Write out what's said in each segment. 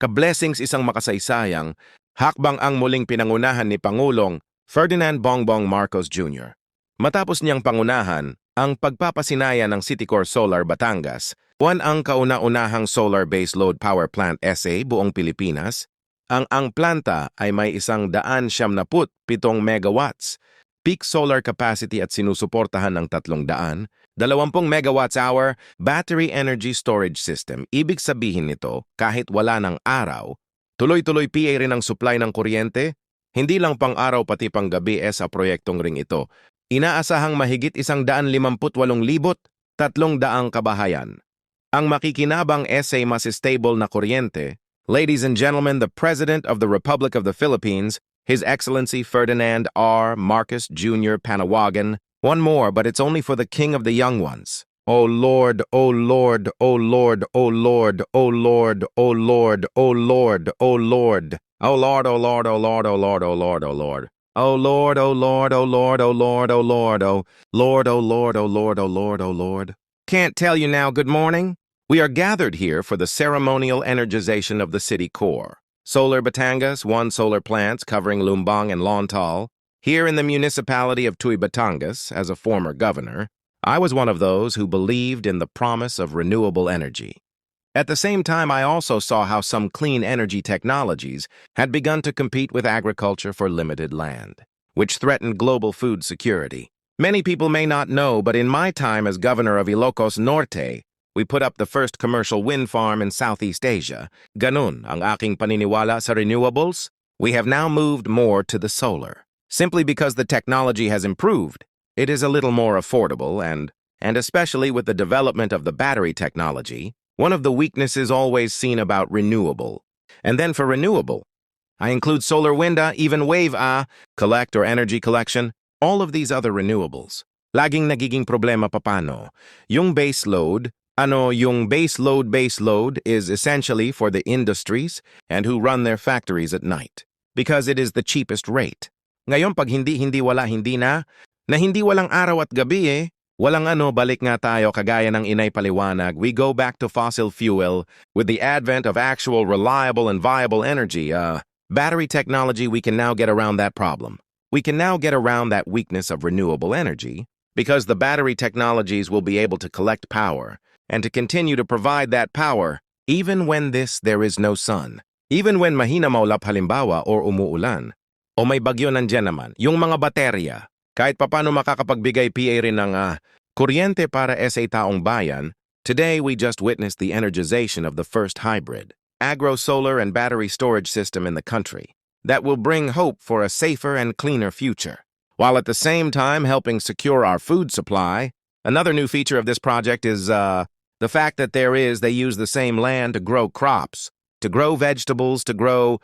Ka-blessings isang makasaysayang, hakbang ang muling pinangunahan ni Pangulong Ferdinand Bongbong Marcos Jr. Matapos niyang pangunahan, ang pagpapasinaya ng Citicorp Solar Batangas, buwan ang kauna-unahang solar base load power plant SA buong Pilipinas. Ang planta ay may 197 megawatts, peak solar capacity at sinusuportahan ng 300, 20 megawatts hour battery energy storage system. Ibig sabihin nito, kahit wala ng araw, tuloy-tuloy PA rin ang supply ng kuryente, hindi lang pang-araw pati pang-gabi sa proyektong ring ito. Inaasahang mahigit 158,300 kabahayan. Ang makikinabang mas stable na kuryente. Ladies and gentlemen, the President of the Republic of the Philippines, His Excellency Ferdinand R. Marcos Jr. Panawagan. One more, but it's only for the king of the young ones. O Lord, O Lord, O Lord, O Lord, O Lord, O Lord, O Lord, O Lord. O Lord, O Lord, O Lord, O Lord, O Lord, O Lord. O Lord, O Lord, O Lord, O Lord, O Lord, O Lord, O Lord, O Lord, O Lord, O Lord. Can't tell you now, good morning. We are gathered here for the ceremonial energization of the city core. Solar Batangas, 1 solar plants covering Lumbang and Lontal. Here in the municipality of Tuy Batangas, as a former governor, I was one of those who believed in the promise of renewable energy. At the same time, I also saw how some clean energy technologies had begun to compete with agriculture for limited land, which threatened global food security. Many people may not know, but in my time as governor of Ilocos Norte, we put up the first commercial wind farm in Southeast Asia. Ganun ang aking paniniwala sa renewables. We have now moved more to the solar. Simply because the technology has improved, it is a little more affordable and especially with the development of the battery technology, one of the weaknesses always seen about renewable. And then for renewable, I include solar wind, even wave, collect or energy collection, all of these other renewables. Laging nagiging problema papano. Yung base load, yung base load is essentially for the industries and who run their factories at night because it is the cheapest rate. Ngayon pag hindi wala hindi na hindi walang araw at gabi walang balik nga tayo kagaya ng inay paliwanag. We go back to fossil fuel with the advent of actual reliable and viable energy. Battery technology, we can now get around that problem. We can now get around that weakness of renewable energy because the battery technologies will be able to collect power and to continue to provide that power even when there is no sun. Even when mahina maulap halimbawa or umuulan. O may bagyo nandyan naman, yung mga baterya, kahit papano makakapagbigay PA rin ng kuryente para sa taong bayan. Today we just witnessed the energization of the first hybrid, agro-solar and battery storage system in the country that will bring hope for a safer and cleaner future, while at the same time helping secure our food supply. Another new feature of this project is the fact that they use the same land to grow crops, to grow vegetables, to grow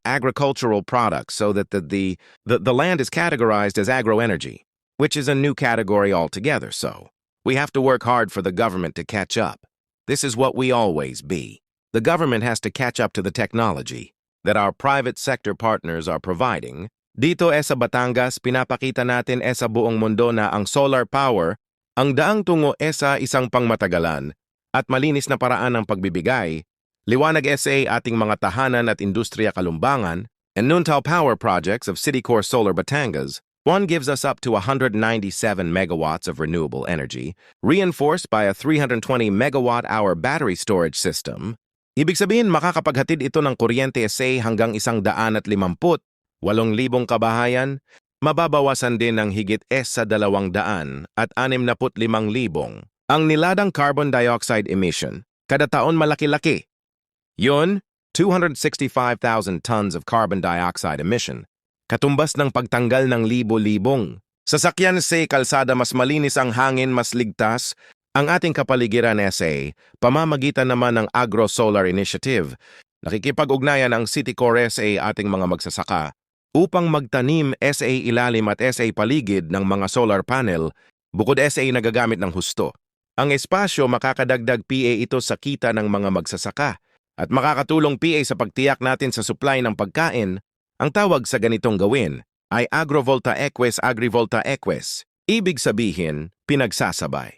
agricultural products, so that the land is categorized as agro-energy, which is a new category altogether. So we have to work hard for the government to catch up. This is what we always be. The government has to catch up to the technology that our private sector partners are providing. Dito sa Batangas, pinapakita natin sa buong mundo na ang solar power ang daang tungo sa isang pangmatagalan at malinis na paraan ng pagbibigay. Liwanag ating mga tahanan at industriya kalumbangan and Nuntao Power Projects of Citicorp Solar Batangas. One gives us up to 197 megawatts of renewable energy, reinforced by a 320 megawatt-hour battery storage system. Ibig sabihin, makakapaghatid ito ng kuryente hanggang 158,000 kabahayan, mababawasan din ng higit sa 265,000 ang niladang carbon dioxide emission. Kada taon malaki-laki. Yun, 265,000 tons of carbon dioxide emission. Katumbas ng pagtanggal ng libo-libong sasakyan sa kalsada. Mas malinis ang hangin, mas ligtas ang ating kapaligiran pamamagitan naman ng Agro-Solar Initiative. Nakikipag-ugnayan ang Citicorp ating mga magsasaka upang magtanim ilalim at paligid ng mga solar panel bukod nagagamit ng husto. Ang espasyo makakadagdag PA ito sa kita ng mga magsasaka at makakatulong PA sa pagtiyak natin sa supply ng pagkain. Ang tawag sa ganitong gawin ay agrivolta eques. Ibig sabihin, pinagsasabay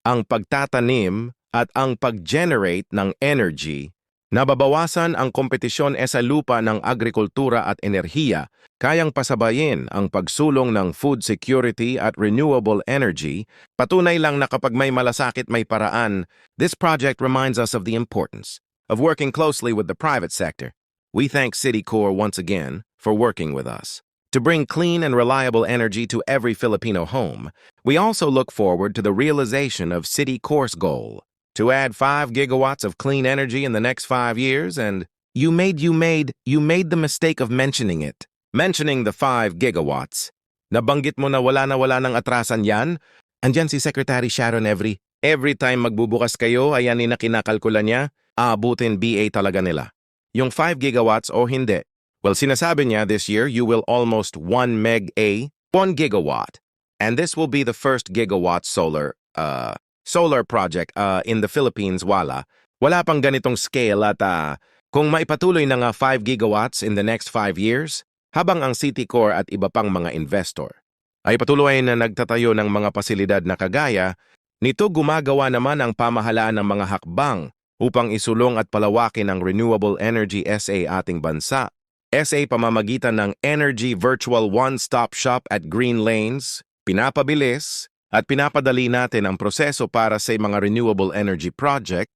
ang pagtatanim at ang pag-generate ng energy Nababawasan ang kompetisyon sa lupa ng agrikultura at enerhiya, kayang pasabayin ang pagsulong ng food security at renewable energy. Patunay lang na kapag may malasakit may paraan, this project reminds us of the importance of working closely with the private sector. We thank Citicorp once again for working with us to bring clean and reliable energy to every Filipino home. We also look forward to the realization of Citicorp's goal to add 5 gigawatts of clean energy in the next 5 years, and you made the mistake of mentioning it. Mentioning the 5 gigawatts. Nabanggit mo na wala ng atrasan yan? Andyan si Secretary Sharon every time magbubukas kayo, ayan na kinakalkula niya, aabutin BA talaga nila. Yung 5 gigawatts o hindi. Well, sinasabi niya this year you will almost 1 gigawatt. And this will be the first gigawatt solar project in the Philippines. Wala pang ganitong scale at kung maipatuloy na nga 5 gigawatts in the next 5 years, habang ang Citicorp at iba pang mga investor ay patuloy na nagtatayo ng mga pasilidad na kagaya, nito gumagawa naman ang pamahalaan ng mga hakbang upang isulong at palawakin ang renewable energy sa ating bansa. Sa pamamagitan ng Energy Virtual One-Stop Shop at Green Lanes, pinapabilis at pinapadali natin ang proseso para sa mga renewable energy project.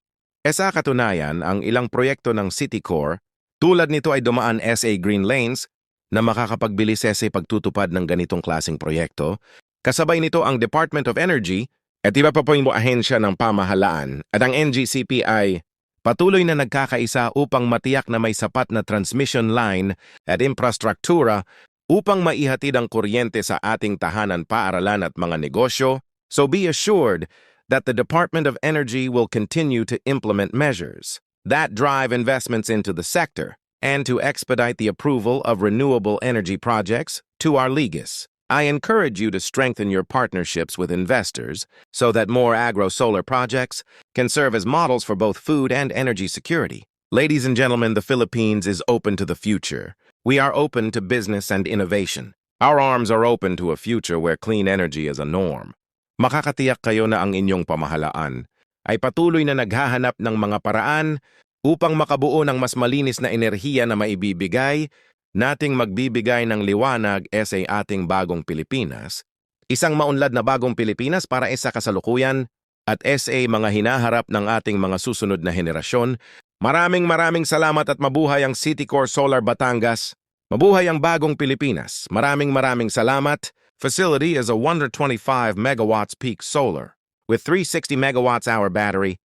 Sa katunayan, ang ilang proyekto ng Citicorp, tulad nito ay dumaan sa Green Lanes na makakapagbilis sa pagtutupad ng ganitong klaseng proyekto. Kasabay nito ang Department of Energy at iba pa po yung ahensya ng pamahalaan at ang NGCP ay patuloy na nagkakaisa upang matiyak na may sapat na transmission line at infrastruktura upang maihatid ang kuryente sa ating tahanan, paaralan at mga negosyo. So be assured that the Department of Energy will continue to implement measures that drive investments into the sector and to expedite the approval of renewable energy projects to our Ligas. I encourage you to strengthen your partnerships with investors so that more agro-solar projects can serve as models for both food and energy security. Ladies and gentlemen, the Philippines is open to the future. We are open to business and innovation. Our arms are open to a future where clean energy is a norm. Makakatiyak kayo na ang inyong pamahalaan ay patuloy na naghahanap ng mga paraan upang makabuo ng mas malinis na enerhiya na maibibigay, nating magbibigay ng liwanag sa ating bagong Pilipinas, isang maunlad na bagong Pilipinas para sa kasalukuyan at sa mga hinaharap ng ating mga susunod na henerasyon. Maraming salamat at mabuhay ang Citicorp Solar Batangas. Mabuhay ang bagong Pilipinas. Maraming salamat. Facility is a 125 megawatts peak solar with 360 megawatts hour battery.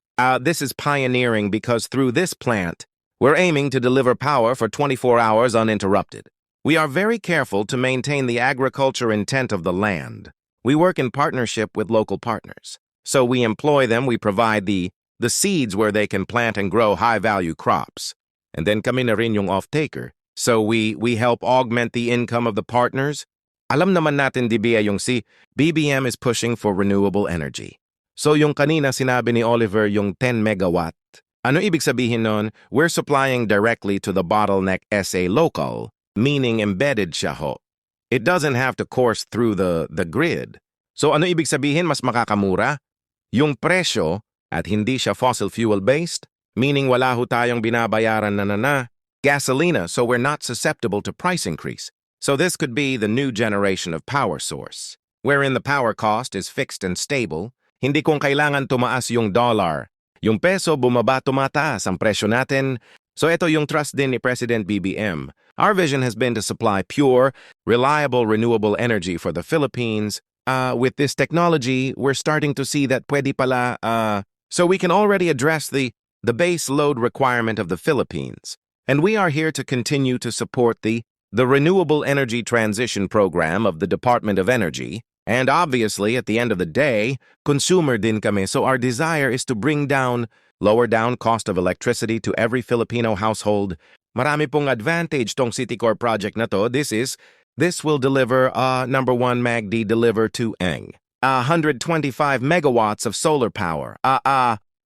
This is pioneering because through this plant, we're aiming to deliver power for 24 hours uninterrupted. We are very careful to maintain the agriculture intent of the land. We work in partnership with local partners. So we employ them, we provide the seeds where they can plant and grow high-value crops. And then kami na rin yung off-taker. So we help augment the income of the partners. Alam naman natin DBA yung BBM is pushing for renewable energy. So yung kanina sinabi ni Oliver yung 10 megawatt. Ano ibig sabihin nun? We're supplying directly to the bottleneck SA local, meaning embedded siya ho. It doesn't have to course through the grid. So ano ibig sabihin mas makakamura? Yung presyo at hindi siya fossil fuel-based, meaning wala ho tayong binabayaran na gasolina, so we're not susceptible to price increase. So this could be the new generation of power source, wherein the power cost is fixed and stable, hindi kung kailangan tumaas yung dollar. Yung peso bumaba tumataas ang presyo natin. So ito yung trust din ni President BBM. Our vision has been to supply pure, reliable, renewable energy for the Philippines. With this technology, we're starting to see that pwede pala, so we can already address the base load requirement of the Philippines. And we are here to continue to support the renewable energy transition program of the Department of Energy. And obviously, at the end of the day, consumer din kami, so our desire is to lower down cost of electricity to every Filipino household. Marami pong advantage tong Citicorp project na to. This will deliver, number one, MAGD deliver to 125 megawatts of solar power.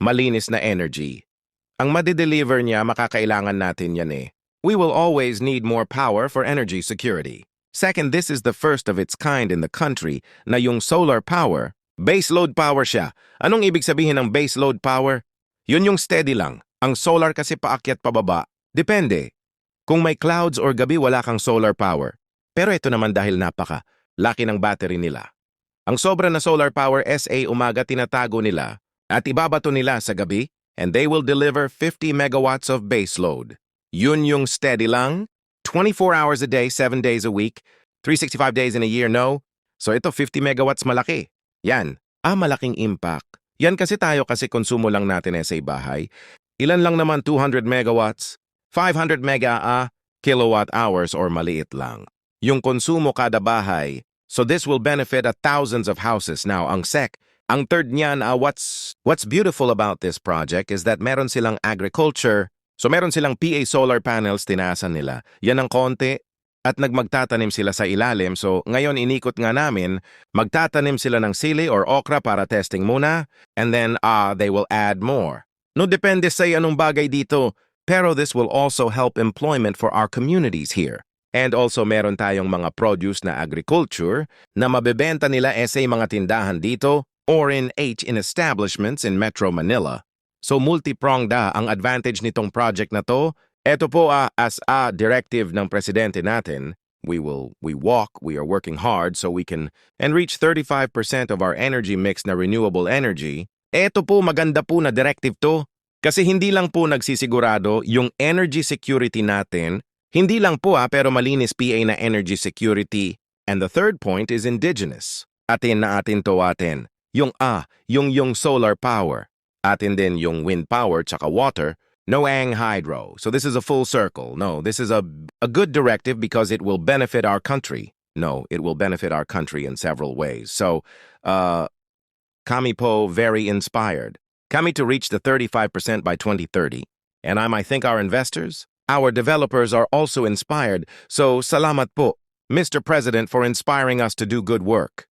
Malinis na energy. Ang madideliver niya, makakailangan natin yan eh. We will always need more power for energy security. Second, this is the first of its kind in the country na yung solar power, base load power siya. Anong ibig sabihin ng base load power? Yun yung steady lang. Ang solar kasi paakyat pababa. Depende. Kung may clouds or gabi wala kang solar power. Pero ito naman dahil laki ng battery nila. Ang sobra na solar power SA umaga tinatago nila at ibabato nila sa gabi and they will deliver 50 megawatts of base load. Yun yung steady lang. 24 hours a day, 7 days a week, 365 days in a year, no? So ito 50 megawatts malaki. Yan. Malaking impact. Yan kasi tayo kasi konsumo lang natin sa bahay. Ilan lang naman 200 megawatts, 500 kilowatt hours or maliit lang. Yung konsumo kada bahay. So this will benefit thousands of houses. Now, ang ang third niyan, what's beautiful about this project is that meron silang agriculture. So meron silang PA solar panels tinaasan nila. Yan ang konti. At magtatanim sila sa ilalim. So ngayon inikot nga namin, magtatanim sila ng sili or okra para testing muna. And then they will add more. No, depende sa anong bagay dito. Pero this will also help employment for our communities here. And also meron tayong mga produce na agriculture na mabebenta nila sa mga tindahan dito or in establishments in Metro Manila. So multi-pronged ang advantage nitong project na to. Ito po as a directive ng presidente natin, we are working hard so we can reach 35% of our energy mix na renewable energy. Ito po maganda po na directive to kasi hindi lang po nagsisigurado yung energy security natin, hindi lang po pero malinis PA na energy security. And the third point is indigenous. Atin to atin. Yung solar power. Atin din yung wind power tsaka water. No hydro. So this is a full circle. No, this is a good directive because it will benefit our country. No, it will benefit our country in several ways. So, kami po very inspired. Kami to reach the 35% by 2030. And I think our investors, our developers are also inspired. So, salamat po, Mr. President, for inspiring us to do good work.